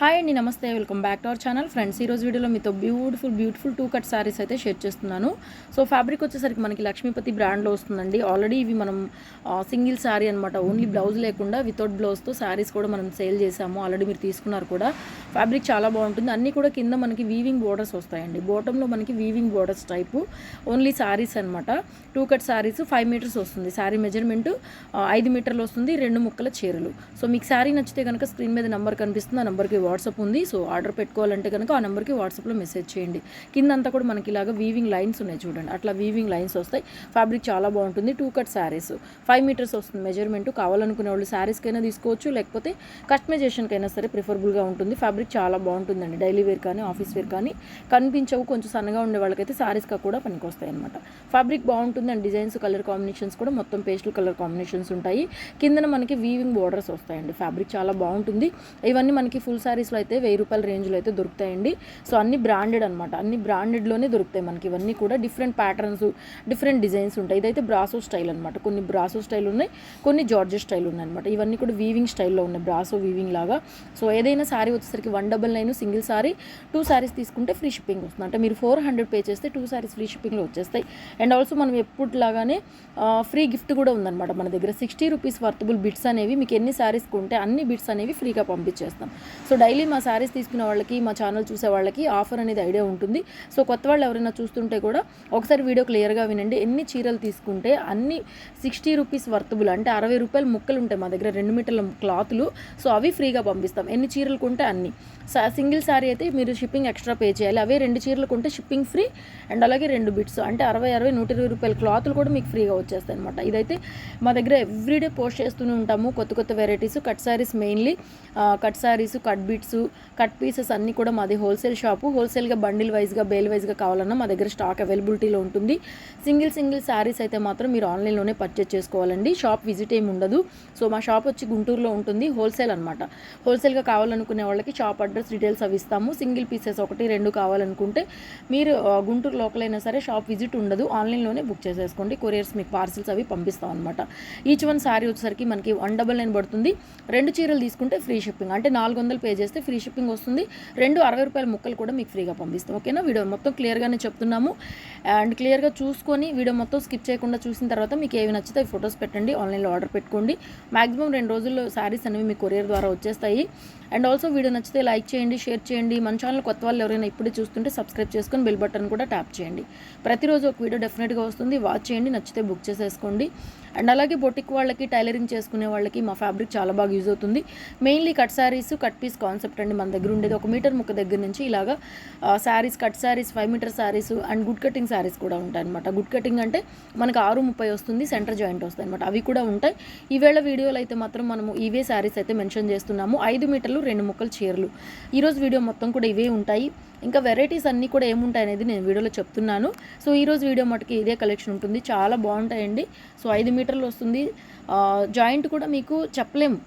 Hi అండి, నమస్తే. Welcome back to our channel. Friends, ఈరోజు వీడియోలో మీతో బ్యూటిఫుల్ 2 కట్ సారీస్ అయితే షేర్ చేస్తున్నాను. సో ఫ్యాబ్రిక్ వచ్చేసరికి మనకి లక్ష్మీపతి బ్రాండ్లో వస్తుందండి. ఆల్రెడీ ఇవి మనం సింగిల్ శారీ అనమాట, ఓన్లీ బ్లౌజ్ లేకుండా వితౌట్ బ్లౌజ్తో శారీస్ కూడా మనం సేల్ చేసాము. ఆల్రెడీ మీరు తీసుకున్నారు కూడా. ఫ్యాబ్రిక్ చాలా బాగుంటుంది. అన్నీ కూడా కింద మనకి వీవింగ్ బోర్డర్స్ వస్తాయండి. బాటంలో మనకి weaving borders type only saris అనమాట. 2 కట్ శారీస్ 5 మీటర్స్ వస్తుంది. శారీ మెజర్మెంట్ 5 మీటర్లు వస్తుంది. 2 ముక్కల చీరలు. సో మీకు శారీ నచ్చితే కనుక స్క్రీన్ మీద నెంబర్ కనిపిస్తుంది. ఆ నెంబర్కి వాట్సాప్ ఉంది. సో ఆర్డర్ పెట్టుకోవాలంటే కనుక ఆ నెంబర్కి వాట్సాప్లో మెసేజ్ చేయండి. కింద అంతా కూడా మనకి ఇలాగా వీవింగ్ లైన్స్ ఉన్నాయి చూడండి. అట్లా వీవింగ్ లైన్స్ వస్తాయి. ఫ్యాబ్రిక్ చాలా బాగుంటుంది. 2 కట్ శారీస్ 5 మీటర్స్ వస్తుంది మెజర్మెంట్. కావాలనుకునే వాళ్ళు శారీస్కైనా తీసుకోవచ్చు, లేకపోతే కస్టమైజేషన్కైనా సరే ప్రిఫరబుల్గా ఉంటుంది. ఫ్యాబ్రిక్ చాలా బాగుంటుందండి. డైలీ వేర్ కానీ ఆఫీస్ వేర్ కానీ కనిపించవు. కొంచెం సన్నగా ఉండే వాళ్ళకైతే శారీస్గా కూడా పనికొస్తాయి అనమాట. ఫ్యాబ్రిక్ బాగుంటుంది అండ్ డిజైన్స్ కలర్ కాంబినేషన్స్ కూడా మొత్తం పేస్టల్ కలర్ కాంబినేషన్స్ ఉంటాయి. కిందన మనకి వీవింగ్ బోర్డర్స్ వస్తాయండి. ఫ్యాబ్రిక్ చాలా బాగుంటుంది. ఇవన్నీ మనకి ఫుల్ శారీస్లో అయితే 1000 రూపాయల రేంజ్లో అయితే దొరుకుతాయండి. సో అన్ని బ్రాండెడ్ అనమాట. అన్ని బ్రాండెడ్లోనే దొరుకుతాయి మనకి. ఇవన్నీ కూడా డిఫరెంట్ ప్యాటర్న్స్, డిఫరెంట్ డిజైన్స్ ఉంటాయి. ఇదైతే బ్రాసో స్టైల్ అనమాట. కొన్ని బ్రాసో స్టైల్ ఉన్నాయి, కొన్ని జార్జెట్ స్టైల్ ఉన్నాయి అనమాట. ఇవన్నీ కూడా వీవింగ్ స్టైల్లో ఉన్నాయి, బ్రాసో వీవింగ్ లాగా. సో ఏదైనా శారీ వచ్చేసరికి 199 సింగిల్ శారీ. 2 శారీస్ తీసుకుంటే ఫ్రీ షిప్పింగ్ వస్తుంది. అంటే మీరు 400 పే చేస్తే 2 శారీస్ ఫ్రీ షిప్పింగ్లో వచ్చేస్తాయి. అండ్ ఆల్సో మనం ఎప్పుడులాగానే ఫ్రీ గిఫ్ట్ కూడా ఉందన్నమాట మన దగ్గర. 60 రూపీస్ వర్తబుల్ బిట్స్ అనేవి మీకు ఎన్ని శారీస్ కొంటే అన్ని బిట్స్ అనేవి ఫ్రీగా పంపించేస్తాం. సో డైలీ మా శారీస్ తీసుకునే వాళ్ళకి, మా ఛానల్ చూసే వాళ్ళకి ఆఫర్ అనేది ఐడియా ఉంటుంది. సో కొత్త వాళ్ళు ఎవరైనా చూస్తుంటే కూడా ఒకసారి వీడియో క్లియర్గా వినండి. ఎన్ని చీరలు తీసుకుంటే అన్ని 60 రూపీస్ వర్తబుల్, అంటే 60 రూపాయల ముక్కలు ఉంటాయి మా దగ్గర, 2 మీటర్ల క్లాతులు. సో అవి ఫ్రీగా పంపిస్తాం. ఎన్ని చీరలు కొంటే అన్ని. సింగిల్ శారీ అయితే మీరు షిప్పింగ్ ఎక్స్ట్రా పే చేయాలి. అవే 2 చీరలు కొంటే షిప్పింగ్ ఫ్రీ. అండ్ అలాగే 2 బిట్స్ అంటే 60, 120 రూపాయల క్లాతులు కూడా మీకు ఫ్రీగా వచ్చేస్తాయి అనమాట. ఇదైతే మా దగ్గర ఎవ్రీడే పోస్ట్ చేస్తూనే ఉంటాము. కొత్త varieties. Cut saris mainly, cut saris, cut bits, cut pieces అన్నీ కూడా మాది హోల్సేల్ షాపు. హోల్సేల్గా బండిల్ వైజ్గా, బేల్ వైజ్గా కావాలన్నా మా దగ్గర స్టాక్ అవైలబిలిటీలో ఉంటుంది. సింగిల్ శారీస్ అయితే మాత్రం మీరు ఆన్లైన్లోనే పర్చేజ్ చేసుకోవాలండి. షాప్ విజిట్ ఏమి ఉండదు. సో మా షాప్ వచ్చి గుంటూరులో ఉంటుంది. హోల్సేల్ అనమాట. హోల్సేల్గా కావాలనుకునే వాళ్ళకి షాప్ అడ్రస్, డీటెయిల్స్ అవి ఇస్తాము. సింగిల్ పీసెస్ 1, 2 కావాలనుకుంటే మీరు గుంటూరు లోకల్ అయినా సరే షాప్ విజిట్ ఉండదు. ఆన్లైన్లోనే బుక్ చేసేసుకోండి. కొరియర్స్ మీకు పార్సిల్స్ అవి పంపిస్తాం అనమాట. ఈచ్ వన్ శారీ వచ్చేసరికి మనకి 199 పడుతుంది. 2 చీరలు తీసుకుంటే ఫ్రీ షిప్పింగ్, అంటే 400 పే చేస్తే ఫ్రీ షిప్పింగ్ వస్తుంది. 2 60 రూపాయల ముక్కలు కూడా మీకు ఫ్రీగా పంపిస్తాం. ఓకేనా? వీడియో మొత్తం క్లియర్గానే చెప్తున్నాము. అండ్ క్లియర్గా చూసుకొని వీడియో మొత్తం స్కిప్ చేయకుండా చూసిన తర్వాత మీకు ఏవి నచ్చితే అవి ఫొటోస్ పెట్టండి. ఆన్లైన్లో ఆర్డర్ పెట్టుకోండి. మ్యాక్సిమం 2 రోజుల్లో శారీస్ అనేవి మీకు కొరియర్ ద్వారా వచ్చేస్తాయి. అండ్ ఆల్సో వీడియో నచ్చితే లైక్ చేయండి, షేర్ చేయండి. మన ఛానల్ కొత్త వాళ్ళు ఎవరైనా ఇప్పుడే చూస్తుంటే సబ్స్క్రైబ్ చేసుకొని బెల్ బటన్ కూడా ట్యాప్ చేయండి. ప్రతిరోజు ఒక వీడియో డెఫినెట్గా వస్తుంది. వాచ్ చేయండి, నచ్చితే బుక్ చేసేసుకోండి. అండ్ అలాగే బొటిక్ వాళ్ళకి, టైలరింగ్ చేసుకునే వాళ్ళకి మా ఫ్యాబ్రిక్ చాలా బాగా యూజ్ అవుతుంది. Mainly cut saris, cut piece concept అండి మన దగ్గర ఉండేది. 1 మీటర్ ముక్క దగ్గర నుంచి ఇలాగా saris, cut saris, 5 metre saris and good cutting saris కూడా ఉంటాయి అనమాట. గుడ్ కటింగ్ అంటే మనకు 6:30 వస్తుంది, సెంటర్ జాయింట్ వస్తాయి అనమాట. అవి కూడా ఉంటాయి. ఈవేళ వీడియోలో అయితే మాత్రం మనము ఇవే శారీస్ అయితే మెన్షన్ చేస్తున్నాము. 5 మీటర్లు 2 ముక్కల చీరలు. ఈరోజు వీడియో మొత్తం కూడా ఇవే ఉంటాయి. ఇంకా వెరైటీస్ అన్నీ కూడా ఏముంటాయి అనేది నేను వీడియోలో చెప్తున్నాను. సో ఈరోజు వీడియో మటుకి ఇదే కలెక్షన్ ఉంటుంది. చాలా బాగుంటాయండి. సో 5 మీటర్లు వస్తుంది. జాయింట్ కూడా మీకు చెప్పలేము.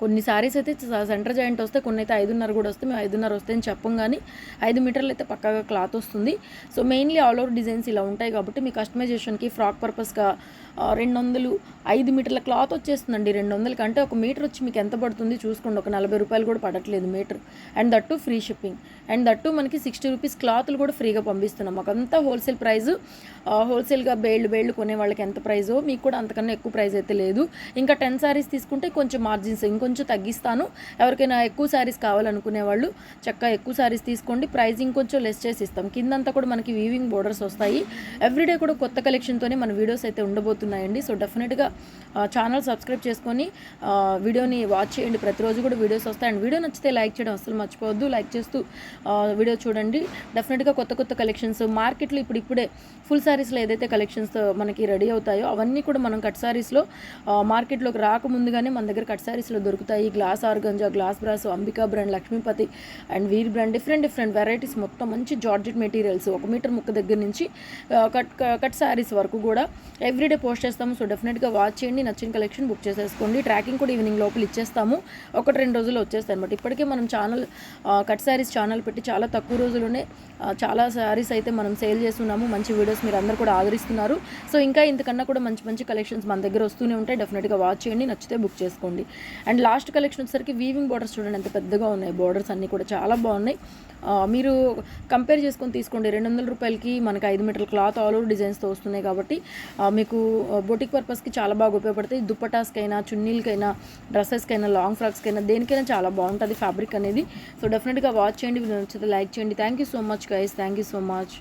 కొన్ని శారీస్ అయితే సెంటర్ జాయింట్ వస్తే, కొన్ని అయితే 5.5 కూడా వస్తాయి. మేము 5.5 వస్తాయని చెప్పం, కానీ 5 మీటర్లు అయితే పక్కాగా క్లాత్ వస్తుంది. So mainly all over designs ఇలా ఉంటాయి కాబట్టి మీ కస్టమైజేషన్కి, ఫ్రాక్ పర్పస్గా 200, 5 మీటర్ల క్లాత్ వచ్చేస్తుందండి. 200 కంటే 1 మీటర్ వచ్చి మీకు ఎంత పడుతుంది చూసుకోండి. ఒక 40 రూపాయలు కూడా పడట్లేదు metre. And that free shipping. And that మనకి 60 రూపీస్ క్లాత్లు కూడా ఫ్రీగా పంపిస్తున్నాం. మాకంతా హోల్సేల్ ప్రైస్. హోల్సేల్గా బేళ్ళు కొనే వాళ్ళకి ఎంత ప్రైజో మీకు కూడా అంతకన్నా ఎక్కువ ప్రైస్ అయితే లేదు. ఇంకా 10 శారీస్ తీసుకుంటే కొంచెం మార్జిన్స్ ఇంకొంచెం తగ్గిస్తాను. ఎవరికైనా ఎక్కువ శారీస్ కావాలనుకునే వాళ్ళు చక్కగా ఎక్కువ శారీస్ తీసుకోండి. ప్రైస్ ఇంకొంచెం లెస్ చేసి ఇస్తాం. కిందంతా కూడా మనకి వీవింగ్ బోర్డర్స్ వస్తాయి. ఎవ్రీడే కూడా కొత్త కలెక్షన్తోనే మన వీడియోస్ అయితే ఉండబోతున్నాయండి. సో డెఫినెట్గా ఛానల్ సబ్స్క్రైబ్ చేసుకొని వీడియోని వాచ్ చేయండి. ప్రతిరోజు కూడా వీడియోస్ వస్తాయి. అండ్ వీడియో నచ్చితే లైక్ చేయడం అసలు మర్చిపోవద్దు. లైక్ చేస్తూ వీడియో చూడండి. డెఫినెట్గా కొత్త కలెక్షన్స్ మార్కెట్లో ఇప్పుడే ఫుల్ శారీస్లో ఏదైతే కలెక్షన్స్ మనకి రెడీ అవుతాయో అవన్నీ కూడా మనం కట్ శారీస్లో మార్కెట్లోకి రాకముందుగానే మన దగ్గర కట్ శారీస్లో దొరుకుతాయి. Glass organza, glass brass, Ambika brand, Lakshmipati and Veer brand, different varieties మొత్తం మంచి జార్జెట్ మెటీరియల్స్ 1 మీటర్ ముక్క దగ్గర నుంచి కట్ శారీస్ వరకు కూడా ఎవ్రీడే పోస్ట్ చేస్తాము. సో డెఫినెట్గా వాచ్ చేయండి, నచ్చిన కలెక్షన్ బుక్ చేసేసుకోండి. ట్రాకింగ్ కూడా ఈవినింగ్ లోపల ఇచ్చేస్తాము, 1-2 రోజుల్లో వచ్చేస్తాయి అనమాట. ఇప్పటికే మనం ఛానల్ కట్ శారీస్ ఛానల్ పెట్టి చాలా తక్కువ రోజుల్లోనే చాలా శారీస్ అయితే మనం సేల్ చేస్తున్నాము. మంచి వీడియోస్ మీరు అందరూ కూడా ఆదరిస్తున్నారు. సో ఇంకా ఇంతకన్నా కూడా మంచి మంచి కలెక్షన్స్ మన దగ్గర వస్తూనే ఉంటాయి. డెఫినెట్గా వాచ్ చేయండి, నచ్చితే బుక్ చేసుకోండి. అండ్ లాస్ట్ కలెక్షన్ వచ్చేసరికి వీవింగ్ బార్డర్స్ చూడండి ఎంత పెద్దగా ఉన్నాయి. బార్డర్స్ అన్నీ కూడా చాలా బాగున్నాయి. మీరు కంపేర్ చేసుకొని తీసుకోండి. 200 రూపాయలకి మనకి 5 మీటర్ల క్లాత్ ఆల్ ఓవర్ డిజైన్స్తో వస్తున్నాయి కాబట్టి మీకు బొటిక్ పర్పస్కి చాలా బాగా ఉపయోగపడతాయి. దుప్పటాస్కైనా, చున్నీలకైనా, డ్రెస్సెస్కైనా, లాంగ్ ఫ్రాక్స్కైనా, దేనికైనా చాలా బాగుంటుంది ఫ్యాబ్రిక్ అనేది. సో డెఫినెట్గా వాచ్ చేయండి, నచ్చితే లైక్ చేయండి. Thank you so much guys, thank you so much.